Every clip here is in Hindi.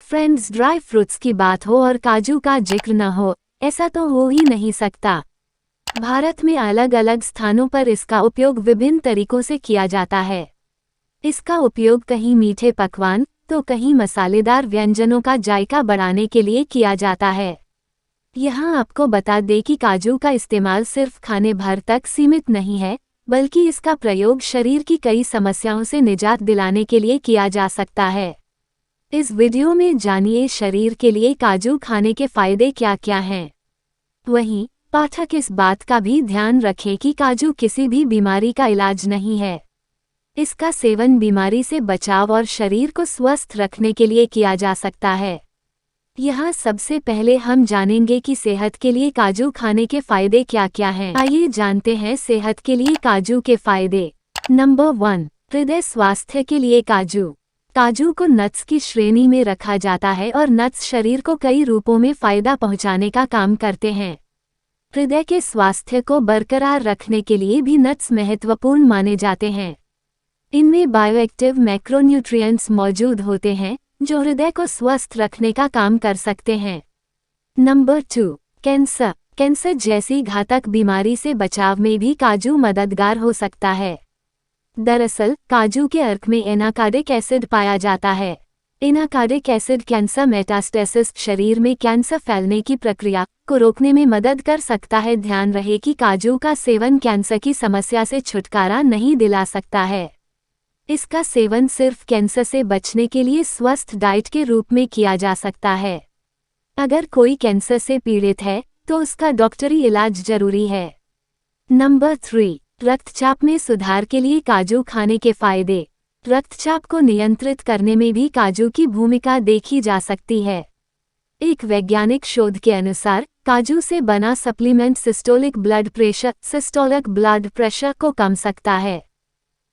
फ्रेंड्स, ड्राई फ्रूट्स की बात हो और काजू का जिक्र न हो, ऐसा तो हो ही नहीं सकता। भारत में अलग अलग स्थानों पर इसका उपयोग विभिन्न तरीकों से किया जाता है। इसका उपयोग कहीं मीठे पकवान तो कहीं मसालेदार व्यंजनों का जायका बढ़ाने के लिए किया जाता है। यहाँ आपको बता दें कि काजू का इस्तेमाल सिर्फ खाने भर तक सीमित नहीं है, बल्कि इसका प्रयोग शरीर की कई समस्याओं से निजात दिलाने के लिए किया जा सकता है। इस वीडियो में जानिए शरीर के लिए काजू खाने के फायदे क्या क्या हैं। वहीं पाठक इस बात का भी ध्यान रखें कि काजू किसी भी बीमारी का इलाज नहीं है। इसका सेवन बीमारी से बचाव और शरीर को स्वस्थ रखने के लिए किया जा सकता है। यहाँ सबसे पहले हम जानेंगे कि सेहत के लिए काजू खाने के फायदे क्या क्या हैं। आइए जानते हैं सेहत के लिए काजू के फायदे। नंबर 1, हृदय स्वास्थ्य के लिए काजू। काजू को नट्स की श्रेणी में रखा जाता है और नट्स शरीर को कई रूपों में फायदा पहुंचाने का काम करते हैं। हृदय के स्वास्थ्य को बरकरार रखने के लिए भी नट्स महत्वपूर्ण माने जाते हैं। इनमें बायोएक्टिव मैक्रोन्यूट्रिएंट्स मौजूद होते हैं जो हृदय को स्वस्थ रखने का काम कर सकते हैं। Number 2, cancer. कैंसर जैसी घातक बीमारी से बचाव में भी काजू मददगार हो सकता है। दरअसल काजू के अर्क में एनाकार्डिक एसिड पाया जाता है। एनाकार्डिक एसिड कैंसर मेटास्टेसिस, शरीर में कैंसर फैलने की प्रक्रिया को रोकने में मदद कर सकता है। ध्यान रहे कि काजू का सेवन कैंसर की समस्या से छुटकारा नहीं दिला सकता है। इसका सेवन सिर्फ कैंसर से बचने के लिए स्वस्थ डाइट के रूप में किया जा सकता है। अगर कोई कैंसर से पीड़ित है तो उसका डॉक्टरी इलाज जरूरी है। नंबर 3, रक्तचाप में सुधार के लिए काजू खाने के फायदे। रक्तचाप को नियंत्रित करने में भी काजू की भूमिका देखी जा सकती है। एक वैज्ञानिक शोध के अनुसार काजू से बना सप्लीमेंट सिस्टोलिक ब्लड प्रेशर को कम सकता है।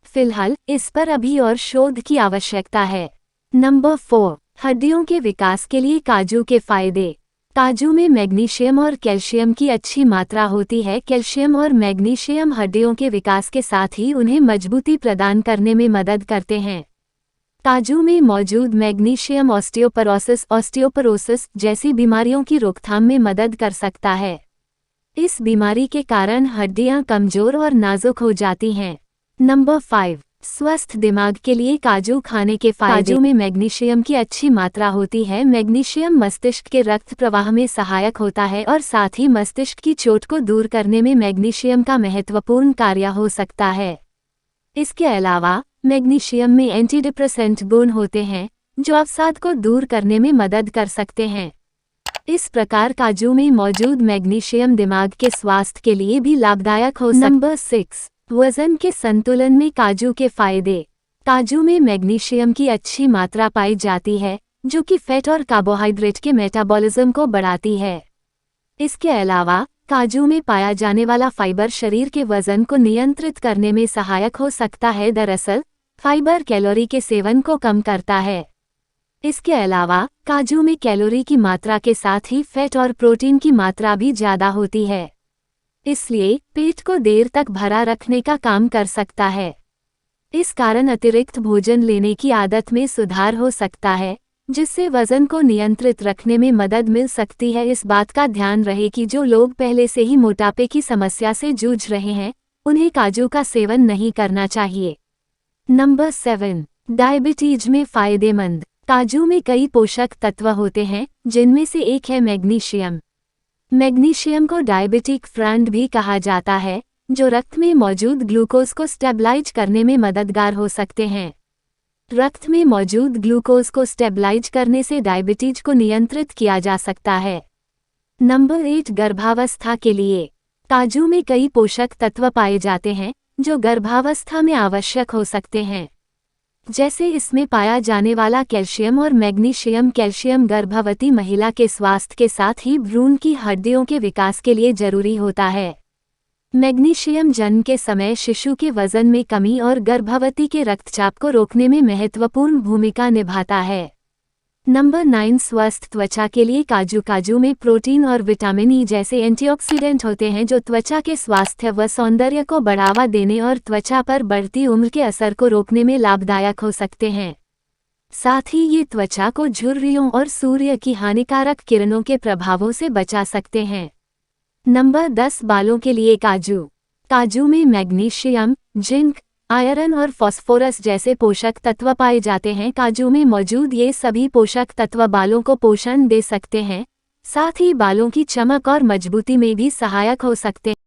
फिलहाल इस पर अभी और शोध की आवश्यकता है। नंबर 4, हड्डियों के विकास के लिए काजू के फायदे। काजू में मैग्नीशियम और कैल्शियम की अच्छी मात्रा होती है। कैल्शियम और मैग्नीशियम हड्डियों के विकास के साथ ही उन्हें मजबूती प्रदान करने में मदद करते हैं। काजू में मौजूद मैग्नीशियम ऑस्टियोपोरोसिस जैसी बीमारियों की रोकथाम में मदद कर सकता है। इस बीमारी के कारण हड्डियां कमजोर और नाजुक हो जाती हैं। नंबर 5, स्वस्थ दिमाग के लिए काजू खाने के फायदे। काजू में मैग्नीशियम की अच्छी मात्रा होती है। मैग्नीशियम मस्तिष्क के रक्त प्रवाह में सहायक होता है और साथ ही मस्तिष्क की चोट को दूर करने में मैग्नीशियम का महत्वपूर्ण कार्य हो सकता है। इसके अलावा मैग्नीशियम में एंटीडिप्रेसेंट गुण होते हैं जो अवसाद को दूर करने में मदद कर सकते हैं। इस प्रकार काजू में मौजूद मैग्नीशियम दिमाग के स्वास्थ्य के लिए भी लाभदायक हो सकता है। नंबर 6, वजन के संतुलन में काजू के फायदे। काजू में मैग्नीशियम की अच्छी मात्रा पाई जाती है जो कि फैट और कार्बोहाइड्रेट के मेटाबॉलिज्म को बढ़ाती है। इसके अलावा काजू में पाया जाने वाला फाइबर शरीर के वजन को नियंत्रित करने में सहायक हो सकता है। दरअसल फाइबर कैलोरी के सेवन को कम करता है। इसके अलावा काजू में कैलोरी की मात्रा के साथ ही फैट और प्रोटीन की मात्रा भी ज़्यादा होती है, इसलिए पेट को देर तक भरा रखने का काम कर सकता है। इस कारण अतिरिक्त भोजन लेने की आदत में सुधार हो सकता है जिससे वजन को नियंत्रित रखने में मदद मिल सकती है। इस बात का ध्यान रहे कि जो लोग पहले से ही मोटापे की समस्या से जूझ रहे हैं उन्हें काजू का सेवन नहीं करना चाहिए। नंबर 7, डायबिटीज में फायदेमंद। काजू में कई पोषक तत्व होते हैं जिनमें से एक है मैग्नीशियम। मैग्नीशियम को डायबिटिक फ्रेंड भी कहा जाता है जो रक्त में मौजूद ग्लूकोज को स्टेबलाइज करने में मददगार हो सकते हैं। रक्त में मौजूद ग्लूकोज को स्टेबलाइज करने से डायबिटीज को नियंत्रित किया जा सकता है। नंबर 8, गर्भावस्था के लिए। काजू में कई पोषक तत्व पाए जाते हैं जो गर्भावस्था में आवश्यक हो सकते हैं, जैसे इसमें पाया जाने वाला कैल्शियम और मैग्नीशियम। कैल्शियम गर्भवती महिला के स्वास्थ्य के साथ ही भ्रूण की हड्डियों के विकास के लिए जरूरी होता है। मैग्नीशियम जन्म के समय शिशु के वजन में कमी और गर्भवती के रक्तचाप को रोकने में महत्वपूर्ण भूमिका निभाता है। नंबर 9, स्वस्थ त्वचा के लिए काजू में प्रोटीन और विटामिन ई जैसे एंटीऑक्सीडेंट होते हैं जो त्वचा के स्वास्थ्य व सौंदर्य को बढ़ावा देने और त्वचा पर बढ़ती उम्र के असर को रोकने में लाभदायक हो सकते हैं। साथ ही ये त्वचा को झुर्रियों और सूर्य की हानिकारक किरणों के प्रभावों से बचा सकते हैं। नंबर 10 बालों के लिए काजू। काजू में मैग्नीशियम, जिंक, आयरन और फास्फोरस जैसे पोषक तत्व पाए जाते हैं। काजू में मौजूद ये सभी पोषक तत्व बालों को पोषण दे सकते हैं, साथ ही बालों की चमक और मजबूती में भी सहायक हो सकते हैं।